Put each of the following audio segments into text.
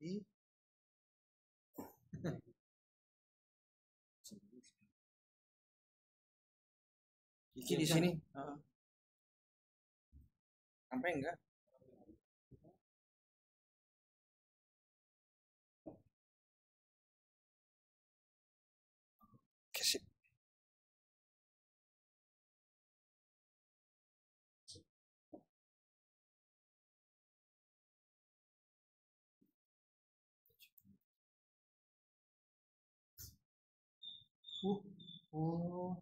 Iki di sini. Sampai enggak? Kasih. Oh.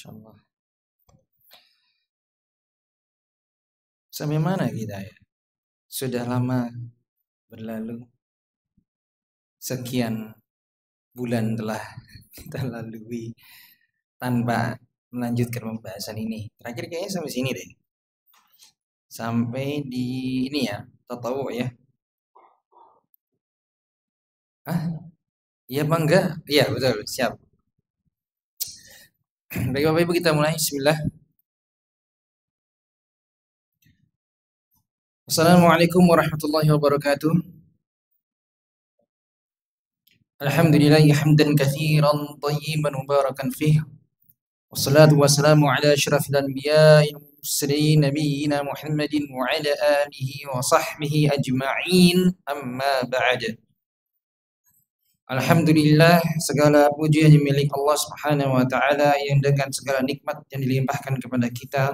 Insyaallah. Sampai mana kita ya? Sudah lama berlalu. Sekian bulan telah kita lalui tanpa melanjutkan pembahasan ini. Terakhir kayaknya sampai sini deh. Sampai di ini ya, tatawu ya. Iya apa enggak? Iya betul, siap. Baik Bapak Ibu kita mulai. Bismillah. Assalamualaikum warahmatullahi wabarakatuh. Alhamdulillah hamdan katsiran thayyiban mubarakan fih. Wassalatu wassalamu ala asyrafil anbiya'i wal mursalin nabiyyina Muhammadin wa ala alihi wa sahbihi ajma'in. Amma ba'd. Alhamdulillah segala puji hanya milik Allah Subhanahu wa taala yang dengan segala nikmat yang dilimpahkan kepada kita,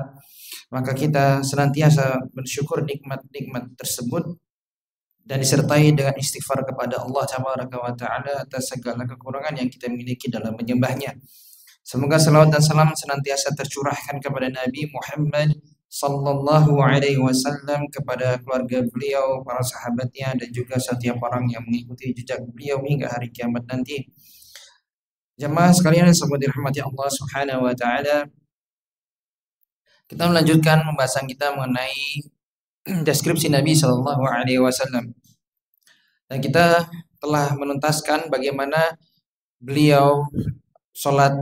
maka kita senantiasa bersyukur nikmat-nikmat tersebut dan disertai dengan istighfar kepada Allah Tabaraka wa taala atas segala kekurangan yang kita miliki dalam menyembahnya. Semoga salawat dan salam senantiasa tercurahkan kepada Nabi Muhammad sallallahu alaihi wasallam, kepada keluarga beliau, para sahabatnya, dan juga setiap orang yang mengikuti jejak beliau hingga hari kiamat nanti. Jemaah sekalian yang semoga dirahmati Allah Subhanahu wa taala, kita melanjutkan pembahasan kita mengenai deskripsi Nabi sallallahu alaihi wasallam. Dan kita telah menuntaskan bagaimana beliau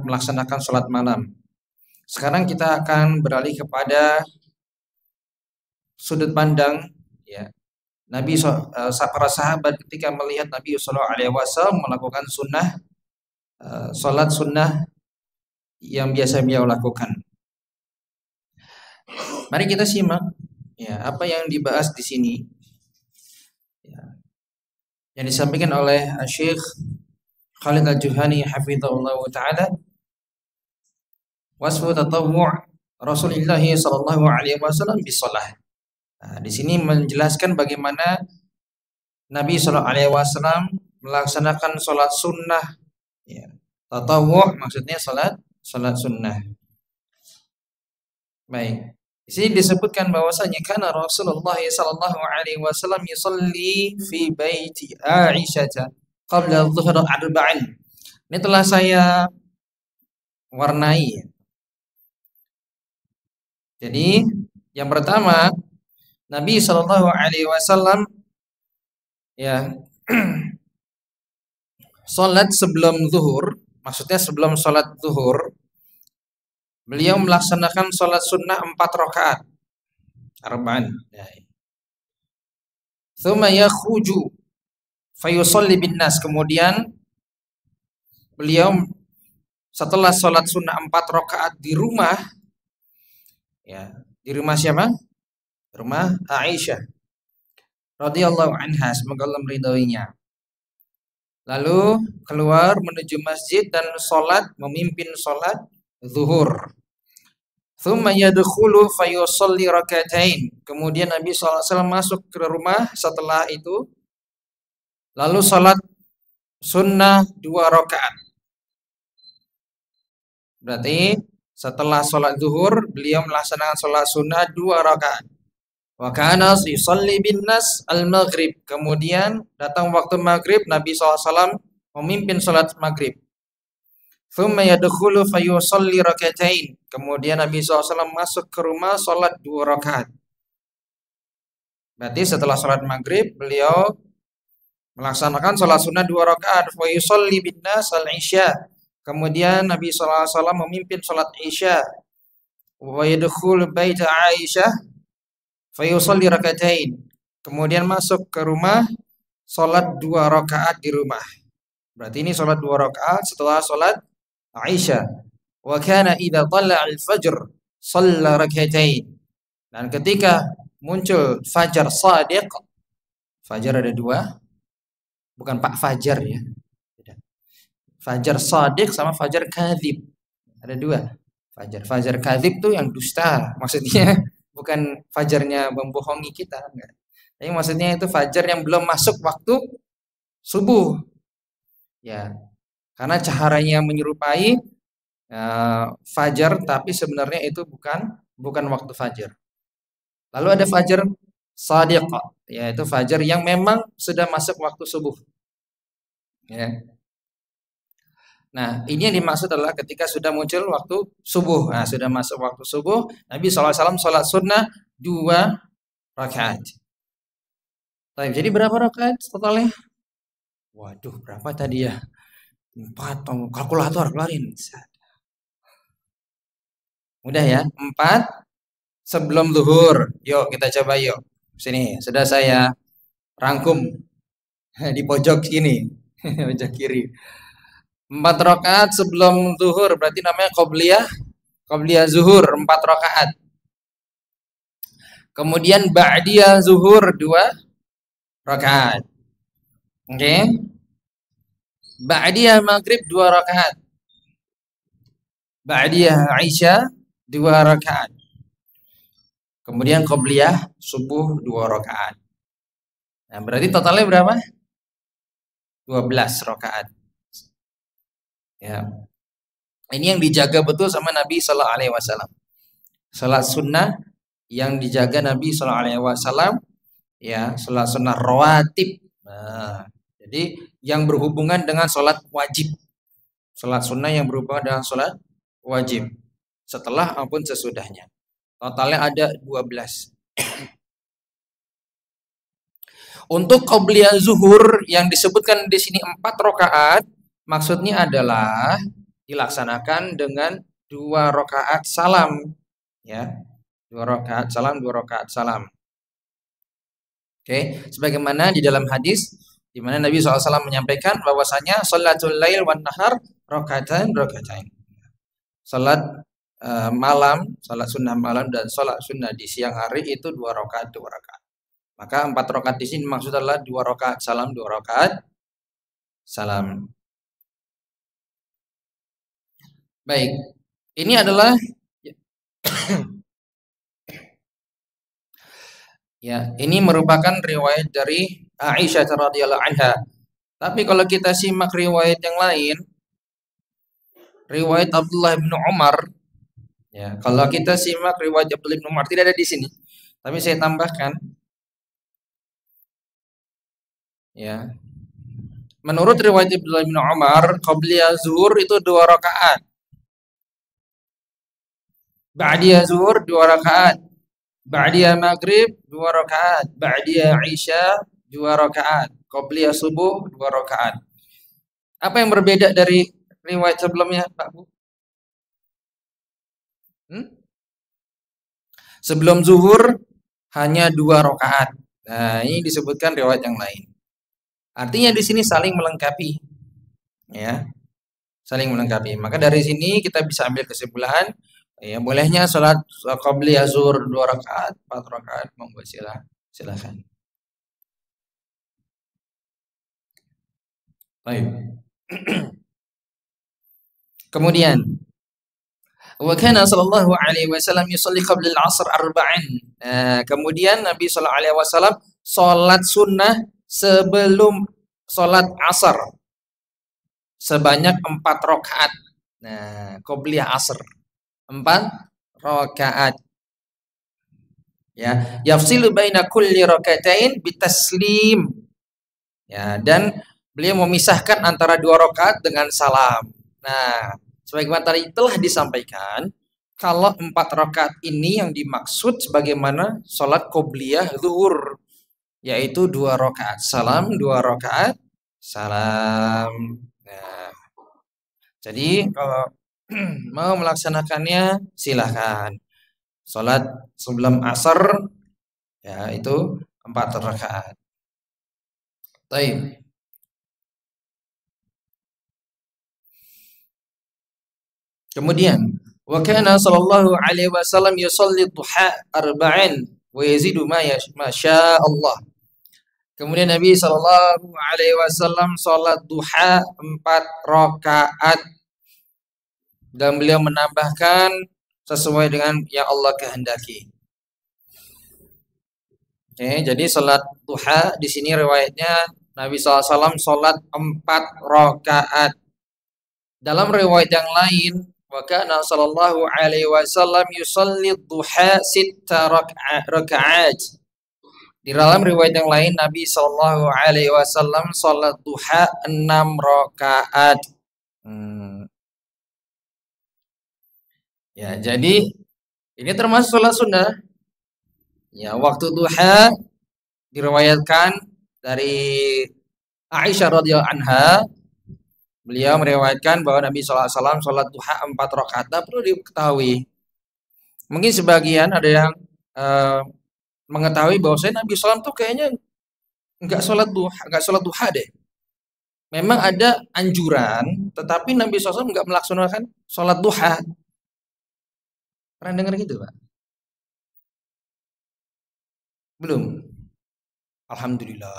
melaksanakan sholat malam. Sekarang kita akan beralih kepada sudut pandang ya Nabi, para sahabat ketika melihat Nabi sallallahu alaihi wasallam melakukan sholat sunnah yang biasa beliau lakukan. Mari kita simak ya apa yang dibahas di sini ya, yang disampaikan oleh Syekh Khalid Al-Juhani hafizahullah taala. Wasfu tatawwu' Rasulullah sallallahu alaihi wasallam bisalah. Nah, di sini menjelaskan bagaimana Nabi sallallahu alaihi wasallam melaksanakan sholat sunnah ya, Tatawwu' maksudnya salat sunnah. Baik. Di sini disebutkan bahwasanya karena Rasulullah sallallahu alaihi wasallam yusalli fi baiti Aisyah qabla dhuhr arba'in. Ini telah saya warnai. Jadi yang pertama Nabi sallallahu alaihi wasallam ya salat sebelum zuhur, maksudnya sebelum salat zuhur beliau melaksanakan salat sunnah 4 rakaat. Arba'an. Tsumma yakhruju fayusalli bin nas. Kemudian beliau setelah salat sunnah 4 rakaat di rumah, ya, di rumah siapa? Rumah Aisyah radhiyallahu anha, semoga Allah meridhoinya. Lalu keluar menuju masjid dan salat, memimpin salat zuhur. Tsumma yadkhulu fayusalli rakaatain. Kemudian Nabi SAW masuk ke rumah setelah itu lalu salat sunnah 2 rakaat. Berarti setelah salat zuhur beliau melaksanakan salat sunnah 2 rakaat. Wa kana yusalli bin nas al-maghrib. Kemudian datang waktu maghrib Nabi SAW memimpin salat maghrib. Tsumma yadkhulu fayusalli rakaatain. Kemudian Nabi SAW masuk ke rumah salat 2 rakaat. Berarti setelah salat maghrib beliau melaksanakan salat sunnah 2 rakaat. Wa yusalli bin nas al-isya. Kemudian Nabi SAW memimpin salat isya. Wa yadkhulu baita Aisyah fayusalli rakaatain. Kemudian masuk ke rumah salat 2 rakaat di rumah. Berarti ini salat 2 rakaat setelah salat Aisyah. Wa kana idza tala al-fajr shalla rakaatain. Dan ketika muncul fajar shadiq, fajar ada 2, bukan Pak Fajar ya. Fajar shadiq sama fajar kadzib. Ada 2. Fajar kadzib tuh yang dusta, maksudnya bukan fajarnya membohongi kita, enggak. Tapi maksudnya itu fajar yang belum masuk waktu subuh. Ya. Karena cahayanya menyerupai fajar, tapi sebenarnya itu bukan waktu fajar. Lalu ada fajar shadiq, yaitu fajar yang memang sudah masuk waktu subuh. Ya. Nah, ini yang dimaksud adalah ketika sudah muncul waktu subuh. Nah, sudah masuk waktu subuh, Nabi SAW sholat sunnah 2 rakaat. Baik, jadi berapa rakaat totalnya? Waduh, berapa tadi ya? 4, kalkulator kelarin. Mudah ya, 4 sebelum zuhur. Yuk kita coba yuk. Sini, sudah saya rangkum di pojok sini, pojok kiri. 4 rakaat sebelum zuhur, berarti namanya qobliyah zuhur 4 rakaat. Kemudian ba'diyah zuhur 2 rakaat. Oke. Okay. Ba'diyah maghrib 2 rakaat. Ba'diyah Aisyah 2 rakaat. Kemudian qobliyah subuh 2 rakaat. Nah, berarti totalnya berapa? 12 rakaat. Ya. Ini yang dijaga betul sama Nabi sallallahu alaihi wasallam. Salat sunnah yang dijaga Nabi sallallahu alaihi wasallam, ya, salat sunnah rawatib. Nah, jadi yang berhubungan dengan salat wajib. Salat sunnah yang berhubungan dengan salat wajib. Setelah maupun sesudahnya. Totalnya ada 12. Untuk qobliyah zuhur yang disebutkan di sini 4 rakaat, maksudnya adalah dilaksanakan dengan 2 rakaat salam, ya. 2 rakaat salam, 2 rakaat salam. Oke, sebagaimana di dalam hadis di mana Nabi SAW menyampaikan bahwasanya sholatul lail wan nahar rakaatain. Salat malam, salat sunnah malam dan salat sunnah di siang hari itu 2 rakaat, 2 rakaat. Maka 4 rakaat di sini maksud adalah 2 rakaat salam, 2 rakaat salam. Baik, ini adalah ya, ini merupakan riwayat dari Aisyah radhiyallahu anha. Tapi kalau kita simak riwayat yang lain, riwayat Abdullah bin Umar. Ya, kalau kita simak riwayat Abdullah bin Umar tidak ada di sini. Tapi saya tambahkan, ya. Menurut riwayat Abdullah bin Umar, qabliya zuhur itu 2 rakaat. Ba'diya zuhur 2 rakaat. Ba'diya maghrib 2 rakaat. Ba'diya isya 2 rakaat. Qabliya subuh 2 rakaat. Apa yang berbeda dari riwayat sebelumnya, Pak Bu? Sebelum zuhur hanya 2 rakaat. Nah, ini disebutkan riwayat yang lain. Artinya di sini saling melengkapi. Ya. Saling melengkapi. Maka dari sini kita bisa ambil kesimpulan, ya bolehnya salat qabli zuhur 2 rakaat, 4 rakaat, monggo silakan. Baik. Kemudian wa kana sallallahu alaihi wasallam yusalli qabla al-'asr arba'in. Kemudian Nabi sallallahu alaihi wasallam salat sunnah sebelum salat asar sebanyak 4 rakaat. Nah, qobliyah asar 4 rakaat. Ya, yafsilu baina kulli rakaatain bitaslim. Ya, dan beliau memisahkan antara 2 rakaat dengan salam. Nah, sebagaimana tadi telah disampaikan, kalau 4 rakaat ini yang dimaksud sebagaimana sholat qobliyah zuhur, yaitu 2 rakaat salam, 2 rakaat salam. Nah, jadi kalau mau melaksanakannya silahkan. Sholat sebelum asar, ya itu 4 rakaat. Baik. Kemudian wa kana sallallahu alaihi wasallam yusalli duha arba'in wa yazidu ma syaa Allah. Kemudian Nabi sallallahu alaihi wasallam salat duha 4 rakaat dan beliau menambahkan sesuai dengan yang Allah kehendaki. Oke, jadi salat duha di sini riwayatnya Nabi SAW salat 4 rakaat. Dalam riwayat yang lain, wa kana sallallahu alaihi wasallam yusalli duha 6 rakaat. Di dalam riwayat yang lain Nabi sallallahu alaihi wasallam salat duha 6 rakaat. Ya, jadi ini termasuk salat sunnah. Ya, waktu duha diriwayatkan dari Aisyah radhiyallahu anha, beliau meriwayatkan bahwa Nabi sallallahu alaihi wasallam salat duha 4 rakaat. Nah, perlu diketahui. Mungkin sebagian ada yang mengetahui bahwa Nabi SAW tuh kayaknya enggak salat duha deh. Memang ada anjuran, tetapi Nabi SAW enggak melaksanakan salat duha. Pernah dengar gitu, Pak? Belum. Alhamdulillah.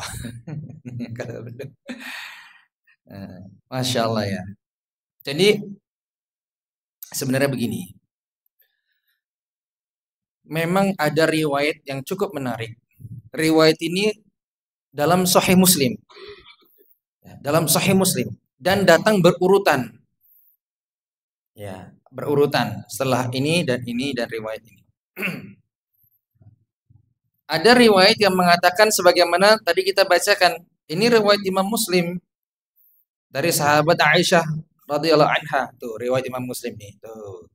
Masya Allah ya. Jadi sebenarnya begini. Memang ada riwayat yang cukup menarik. Riwayat ini dalam Sahih Muslim. Dalam Sahih Muslim dan datang berurutan. Ya, berurutan setelah ini dan riwayat ini. Ada riwayat yang mengatakan sebagaimana tadi kita bacakan. Ini riwayat Imam Muslim dari sahabat Aisyah radhiyallahu anha. Tuh, riwayat Imam Muslim nih, tuh.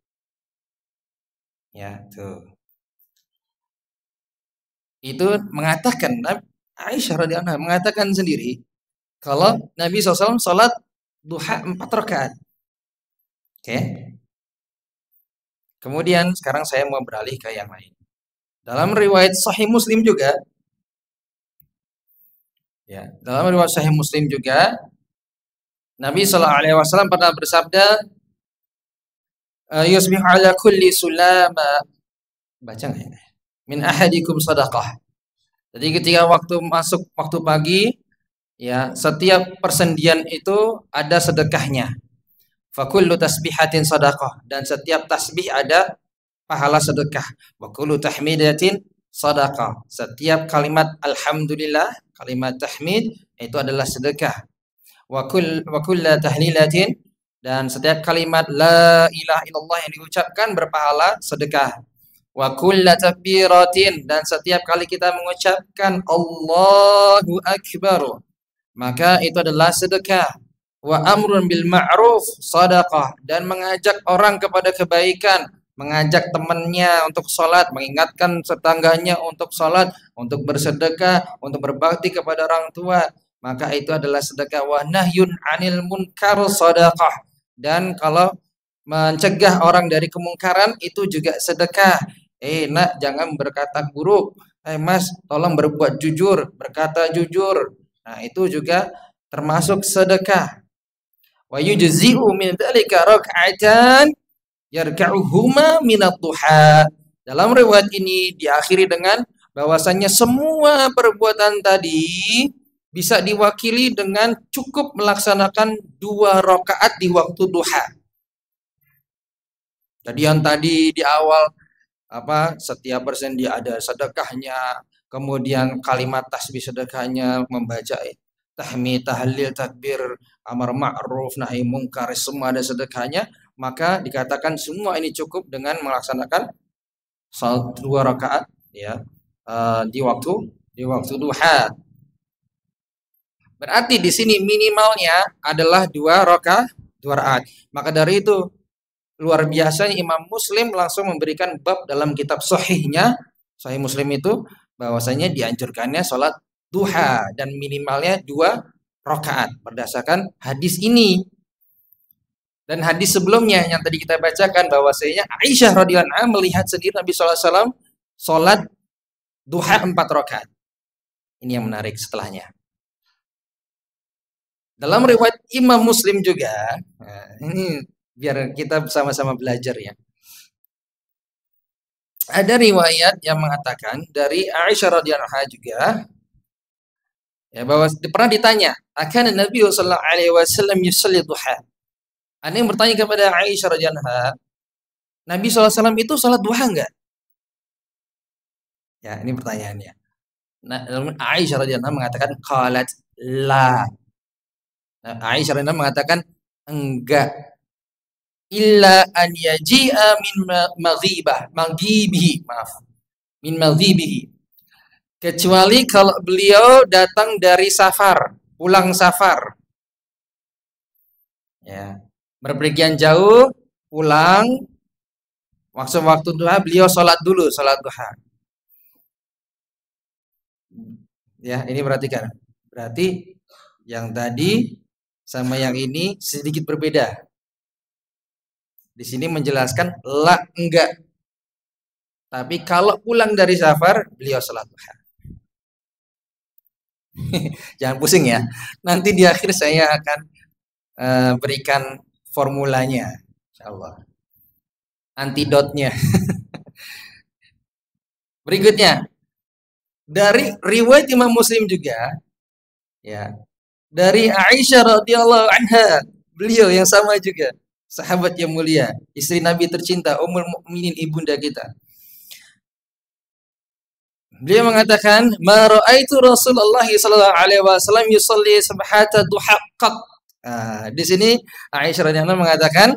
Ya, tuh. Itu mengatakan Aisyah radhiyallahu anha mengatakan sendiri kalau Nabi SAW salat duha 4 rakaat. Oke. Kemudian sekarang saya mau beralih ke yang lain. Dalam riwayat Sahih Muslim juga, ya, dalam riwayat Sahih Muslim juga, Nabi Shallallahu Alaihi Wasallam pernah bersabda, "Yusbihu ala kulli sulama," baca nggak ya? "Min ahadikum sadaqah." Jadi ketika waktu pagi, ya, setiap persendian itu ada sedekahnya. Fakullu tasbihatin sadaqah, dan setiap tasbih ada pahala sedekah. Wa kullu tahmidatin sadaqah. Setiap kalimat alhamdulillah, kalimat tahmid itu adalah sedekah. Wa kullu tahlilatin Dan setiap kalimat la ilaha illallah yang diucapkan berpahala sedekah. Wa kullu takbiratin, dan setiap kali kita mengucapkan Allahu akbar, maka itu adalah sedekah. Wa amrun bil ma'ruf sadaqah, dan mengajak orang kepada kebaikan, mengajak temannya untuk sholat, mengingatkan tetangganya untuk sholat, untuk bersedekah, untuk berbakti kepada orang tua, maka itu adalah sedekah. Wa nahyun 'anil munkar sadaqah, dan kalau mencegah orang dari kemungkaran itu juga sedekah. Nak, jangan berkata buruk. Mas, tolong berbuat jujur, berkata jujur. Nah, itu juga termasuk sedekah. Wa yujzi'u min dzalika rak'atan yarka'uhuma minad duha. Dalam riwayat ini diakhiri dengan bahwasannya semua perbuatan tadi bisa diwakili dengan cukup melaksanakan 2 rakaat di waktu duha. Jadi yang tadi di awal setiap persen dia ada sedekahnya, kemudian kalimat tasbih sedekahnya, membaca tahmid, tahlil, takbir, amar ma'ruf, nahi mungkar, semua ada sedekahnya, maka dikatakan semua ini cukup dengan melaksanakan salat 2 rakaat ya di waktu duha. Berarti di sini minimalnya adalah 2 rakaat. Maka dari itu luar biasanya Imam Muslim langsung memberikan bab dalam kitab sahihnya, Sahih Muslim itu, bahwasanya dianjurkannya sholat duha dan minimalnya 2 rakaat berdasarkan hadis ini. Dan hadis sebelumnya yang tadi kita bacakan bahwasanya Aisyah radhiyallahu anha melihat sendiri Nabi sallallahu alaihi wasallam sholat duha 4 rakaat. Ini yang menarik setelahnya. Dalam riwayat Imam Muslim juga, ini biar kita sama-sama belajar ya. Ada riwayat yang mengatakan dari Aisyah radhiyallahu anha juga ya, bahwa pernah ditanya, "Akan Nabi sallallahu alaihi wasallam yusalli duha?" Ada yang bertanya kepada Aisyah radhiyallahu anha, Nabi sallallahu alaihi wasallam itu salat duha enggak? Ya, ini pertanyaannya. Nah, Aisyah radhiyallahu anha mengatakan qalat la. Nah, Aisyah radhiyallahu anha mengatakan enggak. Illa an yaji'a min maghibihi. Kecuali kalau beliau datang dari safar, pulang safar. Ya, berpergian jauh, pulang, waktu duha beliau sholat dulu, sholat duha. Ya, ini perhatikan. Berarti yang tadi sama yang ini sedikit berbeda. Di sini menjelaskan la enggak. Tapi kalau pulang dari safar, beliau sholat duha. Jangan pusing ya. Nanti di akhir saya akan berikan formulanya, insyaallah. Antidotnya. Berikutnya, dari riwayat Imam Muslim juga, ya, dari Aisyah radhiyallahu anha, beliau yang sama juga, sahabat yang mulia, istri Nabi tercinta, Ummul Mukminin, ibunda kita. Beliau mengatakan, "Ma ra'aitu Rasulullah sallallahu alaihi wasallam yusalli subhata duha qat." Di sini Aisyah radhiyallahu anha mengatakan,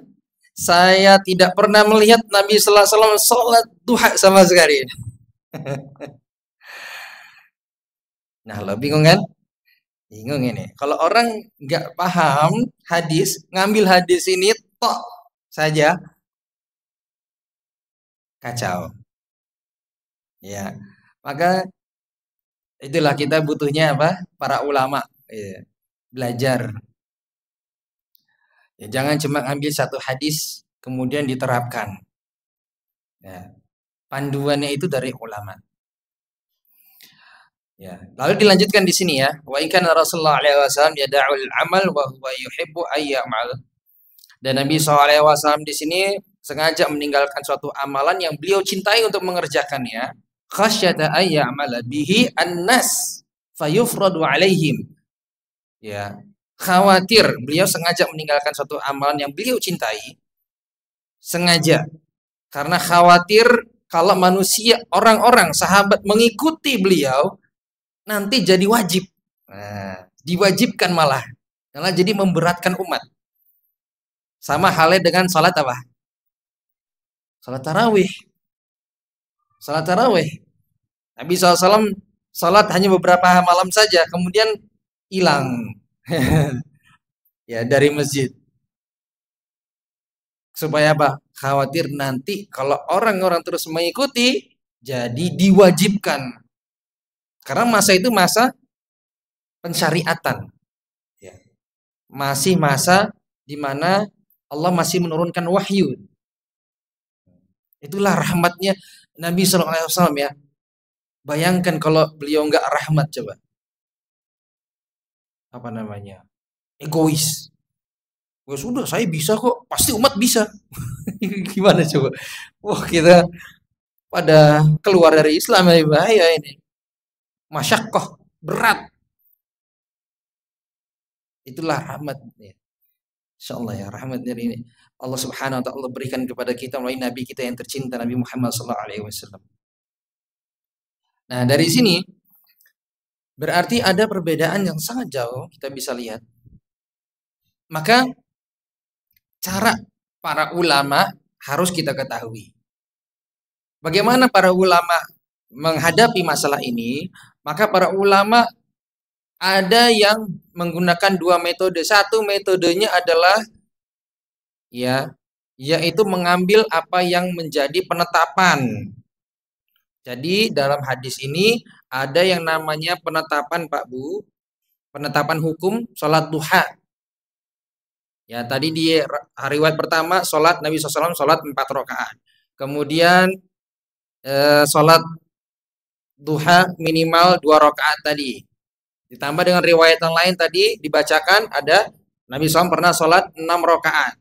saya tidak pernah melihat Nabi sallallahu alaihi wasallam salat duha sama sekali. Nah, lo bingung kan? Bingung ini. Kalau orang nggak paham hadis, ngambil hadis ini tok saja, kacau. Ya, maka itulah kita butuhnya apa? Para ulama, ya, belajar. Ya, jangan cuma ambil satu hadis kemudian diterapkan. Ya, panduannya itu dari ulama. Ya, lalu dilanjutkan di sini ya. Wa in kana Rasulullah alaihi wasallam yad'ul amal wa huwa yuhibbu ayyamal. Dan Nabi SAW di sini sengaja meninggalkan suatu amalan yang beliau cintai untuk mengerjakannya. Khasyata ayyamala bihi an-nas fayufradu alaihim. Ya, khawatir beliau sengaja meninggalkan suatu amalan yang beliau cintai. Sengaja. Karena khawatir kalau manusia, orang-orang, sahabat mengikuti beliau, nanti jadi wajib. Nah, diwajibkan malah jadi memberatkan umat. Sama halnya dengan salat apa? Salat tarawih. Salat tarawih. Nabi SAW salat hanya beberapa malam saja, kemudian hilang ya dari masjid. Supaya apa? Khawatir nanti kalau orang-orang terus mengikuti, jadi diwajibkan. Karena masa itu masa pensyariatan. Ya. Masih masa di mana Allah masih menurunkan wahyu. Itulah rahmatnya Nabi SAW ya. Bayangkan kalau beliau nggak rahmat coba. Apa namanya? Egois. Ya sudah, saya bisa kok. Pasti umat bisa. Gimana coba? Wah, kita pada keluar dari Islam ya, bahaya ini. Masyaqqah, berat. Itulah rahmat ya. Insyaallah ya, rahmat dari ini Allah Subhanahu wa taala berikan kepada kita melalui nabi kita yang tercinta Nabi Muhammad sallallahu alaihi wasallam. Nah, dari sini berarti ada perbedaan yang sangat jauh kita bisa lihat. Maka cara para ulama harus kita ketahui. Bagaimana para ulama menghadapi masalah ini? Maka para ulama ada yang menggunakan dua metode. Satu metodenya adalah ya, yaitu mengambil apa yang menjadi penetapan. Jadi dalam hadis ini ada yang namanya penetapan Pak Bu, penetapan hukum sholat duha. Ya tadi di riwayat pertama sholat Nabi SAW sholat 4 rakaat. Kemudian sholat duha minimal 2 rakaat tadi. Ditambah dengan riwayat yang lain tadi dibacakan ada Nabi SAW pernah sholat 6 rakaat.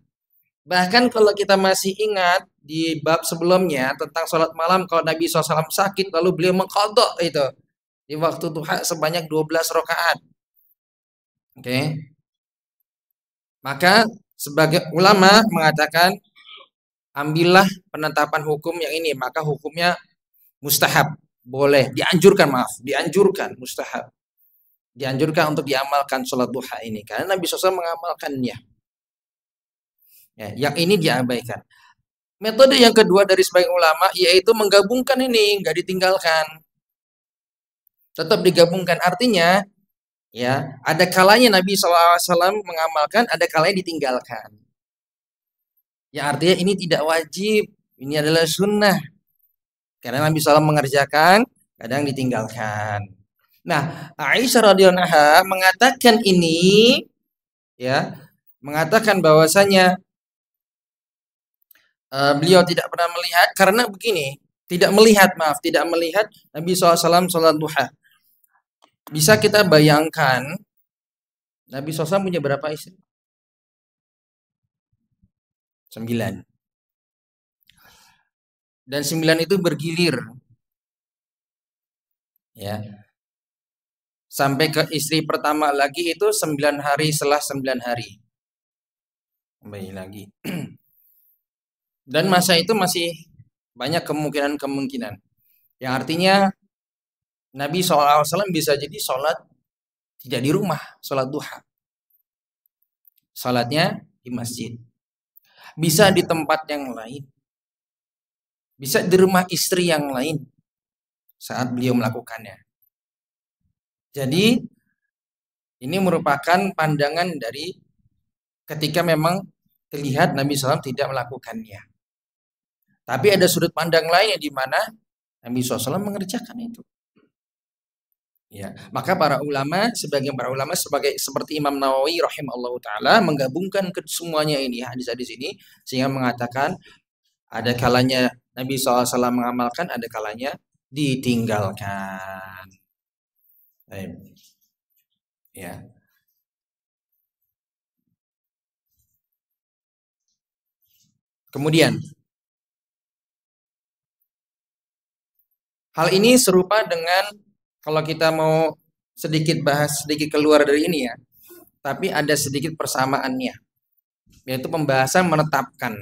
Bahkan kalau kita masih ingat di bab sebelumnya tentang sholat malam, kalau Nabi SAW sakit lalu beliau mengqadha itu di waktu duha sebanyak 12 rakaat. Oke. Maka sebagai ulama mengatakan ambillah penetapan hukum yang ini, maka hukumnya mustahab, boleh, dianjurkan mustahab. Dianjurkan untuk diamalkan sholat duha ini karena Nabi SAW mengamalkannya. Ya, yang ini diabaikan. Metode yang kedua dari sebagian ulama yaitu menggabungkan ini, nggak ditinggalkan. Tetap digabungkan, artinya ya ada kalanya Nabi SAW mengamalkan, ada kalanya ditinggalkan. Ya artinya ini tidak wajib, ini adalah sunnah. Karena Nabi SAW mengerjakan, kadang ditinggalkan. Nah, Aisyah radhiyallahu anha mengatakan ini, ya, mengatakan bahwasanya beliau tidak pernah melihat karena begini, tidak melihat Nabi SAW sholat duha. Bisa kita bayangkan Nabi SAW punya berapa istri? 9. Dan 9 itu bergilir. Ya. Sampai ke istri pertama lagi itu 9 hari setelah 9 hari. Kembali lagi. Dan masa itu masih banyak kemungkinan-kemungkinan. Yang artinya Nabi SAW bisa jadi sholat tidak di rumah, sholat duha. Sholatnya di masjid. Bisa di tempat yang lain. Bisa di rumah istri yang lain saat beliau melakukannya. Jadi ini merupakan pandangan dari ketika memang terlihat Nabi SAW tidak melakukannya. Tapi ada sudut pandang lain di mana Nabi SAW mengerjakan itu. Ya, maka sebagian para ulama seperti Imam Nawawi rahimahullah taala menggabungkan semuanya ini hadis-hadis ini sehingga mengatakan ada kalanya Nabi SAW mengamalkan, ada kalanya ditinggalkan. Baik. Ya. Kemudian hal ini serupa dengan kalau kita mau sedikit bahas sedikit keluar dari ini ya, tapi ada sedikit persamaannya, yaitu pembahasan menetapkan,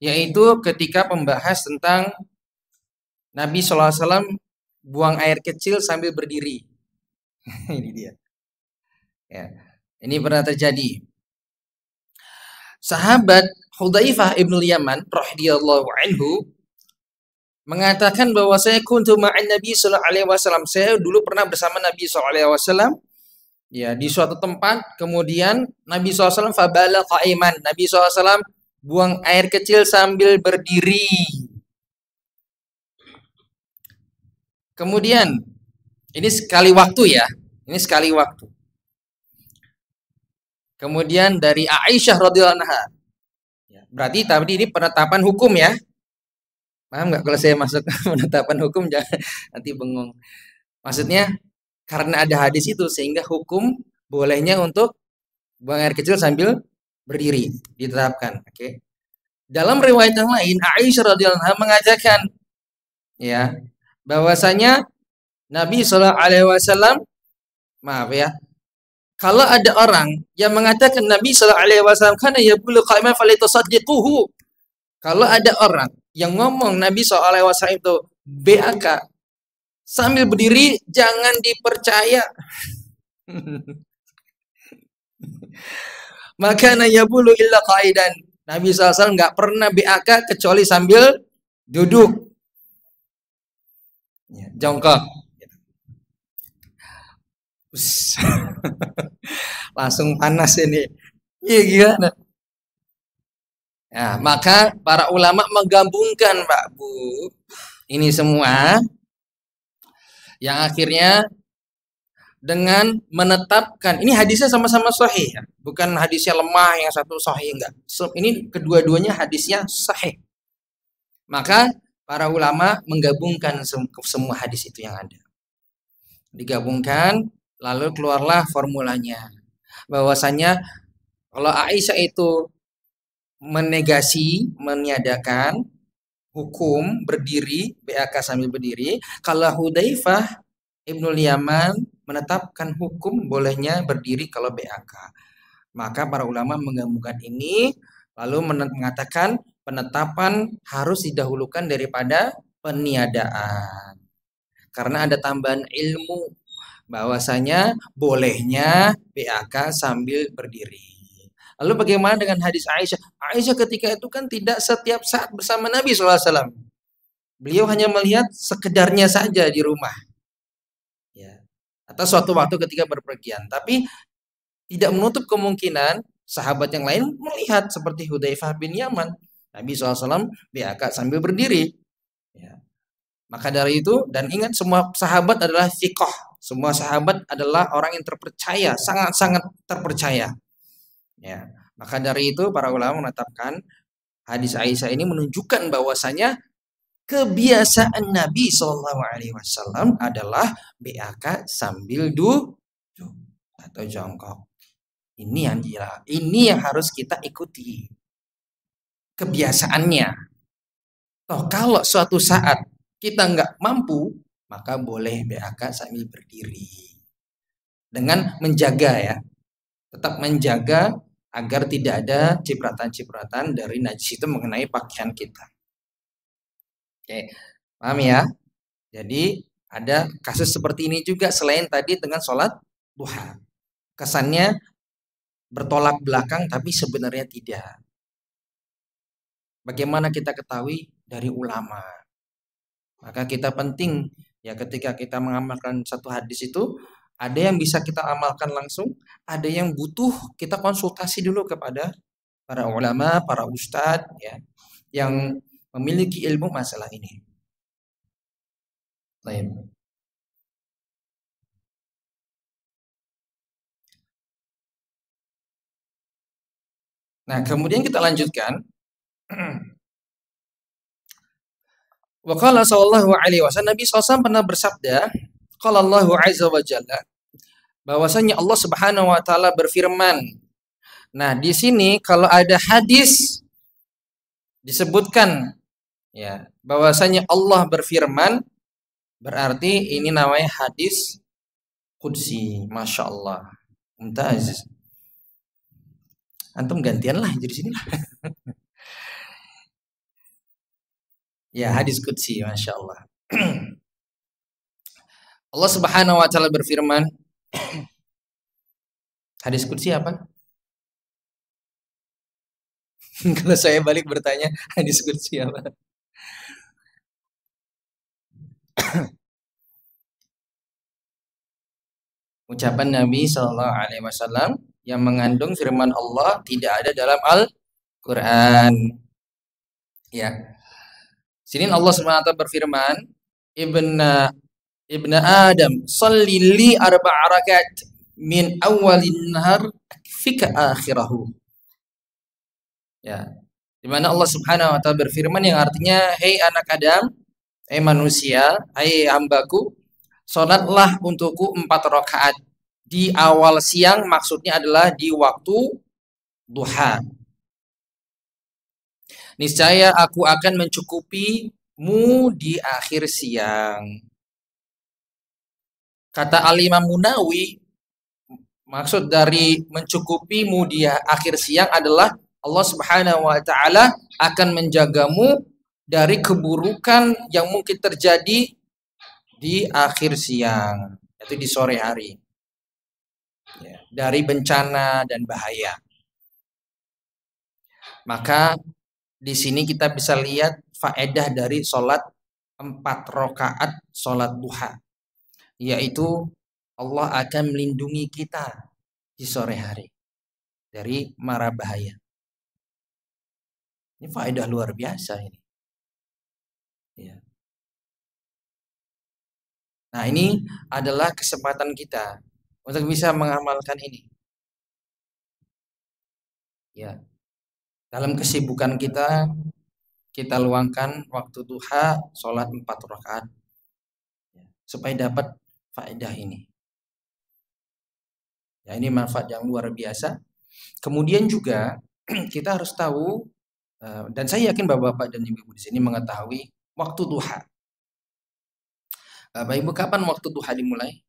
yaitu ketika membahas tentang Nabi SAW buang air kecil sambil berdiri. Ini dia. Ya. Ini pernah terjadi. Sahabat Hudzaifah ibnul Yaman radhiyallahu anhu mengatakan bahwa saya kuntu ma'an Nabi sallallahu alaihi wasallam. Saya dulu pernah bersama Nabi sallallahu alaihi wasallam ya di suatu tempat, kemudian Nabi SAW fabala qa'iman. Nabi SAW buang air kecil sambil berdiri. Kemudian ini sekali waktu ya. Ini sekali waktu. Kemudian dari Aisyah radhiyallahu anha. Berarti tadi ini penetapan hukum ya. Paham nggak kalau saya masuk penetapan hukum, jangan nanti bengong. Maksudnya karena ada hadis itu sehingga hukum bolehnya untuk buang air kecil sambil berdiri ditetapkan. Oke. Dalam riwayat yang lain Aisyah radhiyallahu anha mengatakan ya bahwasanya Nabi sallallahu alaihi wasallam, maaf ya, kalau ada orang yang mengatakan Nabi sallallahu alaihi wasallam kana yaqulu qa'iman falitasaddiquhu. Kalau ada orang yang ngomong Nabi sallallahu alaihi wasallam itu BAK sambil berdiri, jangan dipercaya. Maka yaqulu illa qa'idan. Nabi SAW nggak pernah BAK kecuali sambil duduk. Ya, jongkok. Langsung panas ini. Iya gimana? Nah, maka para ulama menggabungkan Pak Bu ini semua yang akhirnya dengan menetapkan ini hadisnya sama-sama sahih ya. Bukan hadisnya lemah yang satu sahih enggak. Ini kedua-duanya hadisnya sahih. Maka para ulama menggabungkan semua hadis itu yang ada. Digabungkan lalu keluarlah formulanya. Bahwasanya kalau Aisyah itu menegasi, meniadakan hukum berdiri, BAK sambil berdiri. Kalau Hudzaifah ibnul Yaman menetapkan hukum bolehnya berdiri kalau BAK. Maka para ulama menggabungkan ini lalu mengatakan penetapan harus didahulukan daripada peniadaan. Karena ada tambahan ilmu bahwasanya bolehnya BAK sambil berdiri. Lalu bagaimana dengan hadis Aisyah? Aisyah ketika itu kan tidak setiap saat bersama Nabi SAW. Beliau hanya melihat sekedarnya saja di rumah. Ya. Atau suatu waktu ketika berpergian. Tapi tidak menutup kemungkinan sahabat yang lain melihat seperti Hudzaifah bin Yaman. Nabi SAW BAK sambil berdiri. Ya. Maka dari itu, dan ingat semua sahabat adalah thiqah. Semua sahabat adalah orang yang terpercaya, sangat-sangat terpercaya. Ya, maka dari itu para ulama menetapkan hadis Aisyah ini menunjukkan bahwasanya kebiasaan Nabi Shallallahu Alaihi Wasallam adalah BAK sambil duduk atau jongkok. Ini yang harus kita ikuti kebiasaannya. Toh kalau suatu saat kita nggak mampu, maka boleh BAK sambil berdiri dengan menjaga ya, tetap menjaga agar tidak ada cipratan-cipratan dari najis itu mengenai pakaian kita. Oke, paham ya? Jadi ada kasus seperti ini juga selain tadi dengan sholat duha. Kesannya bertolak belakang tapi sebenarnya tidak. Bagaimana kita ketahui? Dari ulama. Maka kita penting ya ketika kita mengamalkan satu hadis itu, ada yang bisa kita amalkan langsung, ada yang butuh kita konsultasi dulu kepada para ulama, para ustadz ya, yang memiliki ilmu masalah ini. Baik. Nah, kemudian kita lanjutkan. Wa qala sallallahu alaihi wasallam, Nabi SAW pernah bersabda, qala Allahu azza wa jalla, bahwasanya Allah Subhanahu wa taala berfirman. Nah, di sini kalau ada hadis disebutkan ya, bahwasanya Allah berfirman, berarti ini namanya hadis qudsi. Masya Allah, mumtaz. Antum gantian lah jadi sini lah. Ya, hadis qudsi, Masya Allah. Allah Subhanahu wa taala berfirman, Hadis qudsi apa? Kalau saya balik bertanya, hadis qudsi apa? Ucapan Nabi Shallallahu Alaihi Wasallam yang mengandung firman Allah tidak ada dalam Al-Quran. Ya, sini Allah SWT berfirman, Ibna Ibna Adam, salli li arba'a rakaat min awalin nahar fika akhirahu. Ya, di mana Allah Subhanahu wa taala berfirman yang artinya, "Hei anak Adam, hei manusia, hei hambaku, salatlah untukku 4 rakaat di awal siang," maksudnya adalah di waktu duha. "Niscaya aku akan mencukupimu di akhir siang." Kata Al-Imam Munawi, maksud dari mencukupimu di akhir siang adalah Allah Subhanahu wa taala akan menjagamu dari keburukan yang mungkin terjadi di akhir siang, yaitu di sore hari. Ya, dari bencana dan bahaya. Maka di sini kita bisa lihat faedah dari sholat 4 rakaat sholat duha, yaitu Allah akan melindungi kita di sore hari dari mara bahaya. Ini faedah luar biasa ini. Ya. Nah, ini adalah kesempatan kita untuk bisa mengamalkan ini. Ya. Dalam kesibukan kita luangkan waktu duha sholat 4 rakaat supaya dapat faedah ini. Ya, ini manfaat yang luar biasa. Kemudian juga kita harus tahu, dan saya yakin bapak-bapak dan ibu-ibu di sini mengetahui waktu duha. Bapak Ibu, kapan waktu duha dimulai?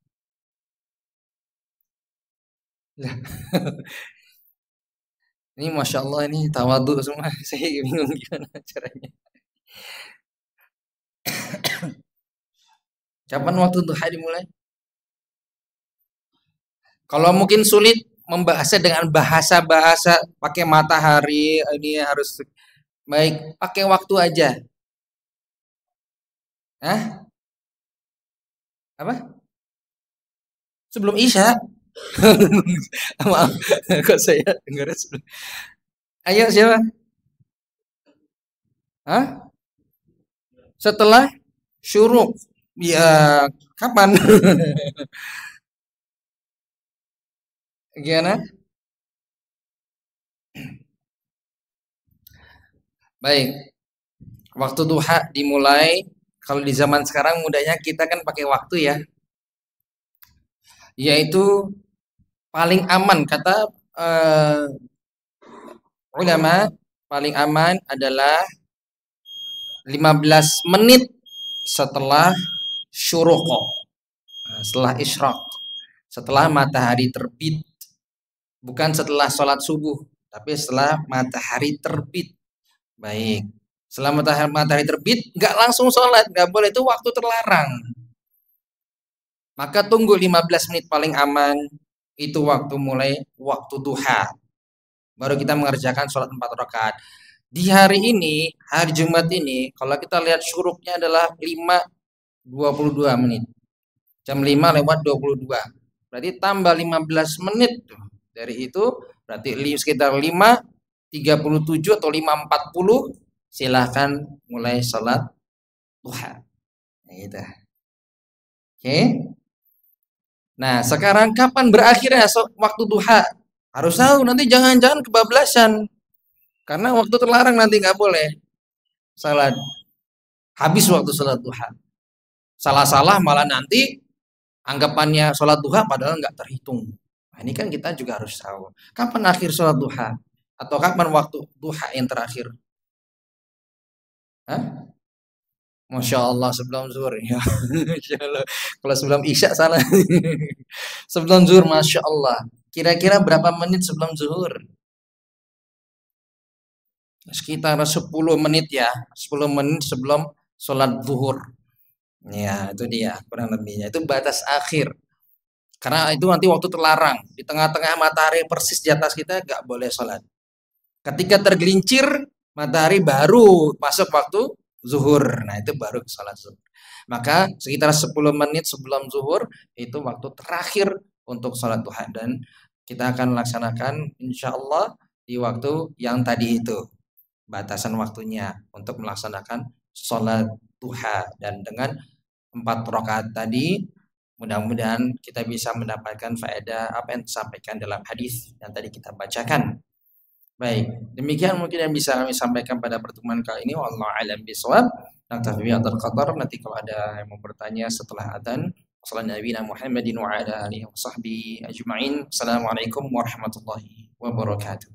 Ini Masya Allah, ini tawadhu semua. Saya bingung gimana caranya. Kapan waktu duha dimulai? Kalau mungkin sulit membahasnya dengan bahasa-bahasa pakai matahari, ini harus baik, pakai waktu aja. Hah? Apa? Sebelum Isya. Maaf, kok saya dengar sebelum. Ayo siapa? Hah? Setelah syuruk. Ya, kapan? Gimana? Baik. Waktu duha dimulai, kalau di zaman sekarang mudahnya kita kan pakai waktu ya. Yaitu paling aman kata ulama, paling aman adalah 15 menit setelah syuruq, setelah isyraq, setelah matahari terbit. Bukan setelah sholat subuh, tapi setelah matahari terbit. Baik. Setelah matahari terbit, nggak langsung sholat, nggak boleh, itu waktu terlarang. Maka tunggu 15 menit paling aman, itu waktu mulai waktu duha. Baru kita mengerjakan sholat 4 rakaat. Di hari ini, hari Jumat ini, kalau kita lihat syuruknya adalah 5:22 menit. Jam 5 lewat 22. Berarti tambah 15 menit tuh. Dari itu berarti sekitar 5:37 atau 5:40 silahkan mulai sholat duha. Gitu. Oke. Nah, sekarang kapan berakhirnya waktu duha? Harus tahu, nanti jangan-jangan kebablasan. Karena waktu terlarang nanti nggak boleh salat. Habis waktu sholat duha. Salah-salah malah nanti anggapannya sholat duha padahal nggak terhitung. Nah, ini kan kita juga harus tahu. Kapan akhir sholat duha? Atau kapan waktu duha yang terakhir? Hah? Masya Allah, sebelum zuhur ya. Masya Allah. Kalau sebelum isya salah. Sebelum zuhur, Masya Allah. Kira-kira berapa menit sebelum zuhur? Sekitar 10 menit ya. 10 menit sebelum sholat zuhur. Ya, itu dia kurang lebihnya. Itu batas akhir. Karena itu nanti waktu terlarang. Di tengah-tengah matahari persis di atas kita nggak boleh sholat. Ketika tergelincir matahari baru masuk waktu zuhur. Nah itu baru sholat zuhur. Maka sekitar 10 menit sebelum zuhur itu waktu terakhir untuk sholat duha. Dan kita akan melaksanakan insya Allah di waktu yang tadi itu. Batasan waktunya untuk melaksanakan sholat duha. Dan dengan 4 rakaat tadi mudah-mudahan kita bisa mendapatkan faedah apa yang disampaikan dalam hadis yang tadi kita bacakan. Baik, demikian mungkin yang bisa kami sampaikan pada pertemuan kali ini. Wallahu a'lam bishawab. Naktafi bihadzal qadar. Nanti kalau ada yang mau bertanya setelah adzan, sallallahu Muhammadin wa ala alihi wa sahbihi ajma'in. Assalamualaikum warahmatullahi wabarakatuh.